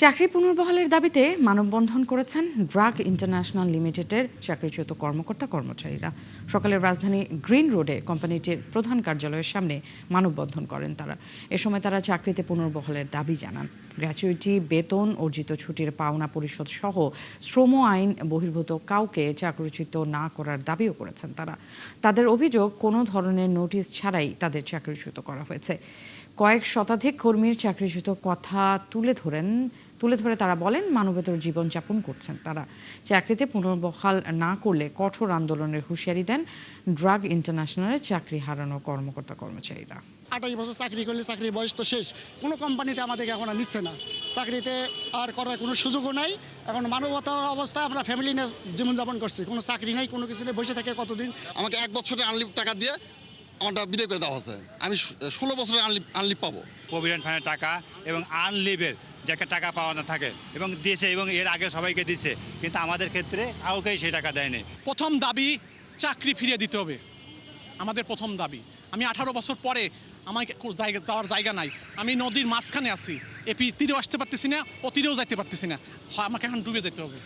চাকরি পুনর্বহালের দাবিতে মানববন্ধন করেছেন ড্রাগ ইন্টারন্যাশনাল লিমিটেডের চাকরিচ্যুত কর্মকর্তা-কর্মচারীরা। সকালে রাজধানী গ্রিন রোডে কোম্পানিটির প্রধান কার্যালয়ের সামনে মানববন্ধন করেন তারা। এ সময় তারা চাকরিতে পুনর্বহালের দাবি জানান। গ্র্যাচুইটি, বেতন, অর্জিত ছুটির পাওনা পরিশোধ সহ শ্রম আইন বহির্ভূত কাউকে চাকরিচ্যুত না করার দাবিও করেছেন তারা। তাদের অভিযোগ, কোনো ধরনের নোটিশ ছাড়াই তাদের চাকরিচ্যুত করা হয়েছে। কয়েক শতাধিক কর্মীর চাকরিচ্যুত কথা তুলে ধরে তারা বলেন, মানবেতর জীবনযাপন করছেন তারা। চাকরিতে পুনর্বহাল না করলে কঠোর আন্দোলনের হুঁশিয়ারি দেন ড্রাগ ইন্টারন্যাশনালের চাকরি হারানো কর্মকর্তা-কর্মচারীরা। 28 বছর চাকরি করলে চাকরির বয়স তো শেষ, কোনো কোম্পানিতে আমাদেরকে এখন আর নিচ্ছে না, চাকরিতে আর করার কোনো সুযোগও নাই। এখন মানবতার অবস্থা, আমরা ফ্যামিলি নিয়ে জীবনযাপন করছি, কোনো চাকরি নাই, কোনো কিছু নেই, বসে থাকে কতদিন। আমাকে 1 বছরের আনলিভ টাকা দিয়ে আমারটা বিদায় করে দেওয়া হচ্ছে। আমি 16 বছরের আনলিভ পাবো। প্রভিডেন্ট ফান্ডের টাকা এবং আনলিভের যে একটা টাকা পাওয়ানো থাকে এবং দিয়েছে, এবং এর আগে সবাইকে দিচ্ছে, কিন্তু আমাদের ক্ষেত্রে কাউকেই সেই টাকা দেয়নি। প্রথম দাবি, চাকরি ফিরিয়ে দিতে হবে আমাদের প্রথম দাবি। আমি 18 বছর পরে আমাকে যাওয়ার জায়গা নাই, আমি নদীর মাঝখানে আছি, এপি তীরেও আসতে পারতেছি না, ও তীরেও যাইতে পারতেছি না, আমাকে এখন ডুবে যেতে হবে।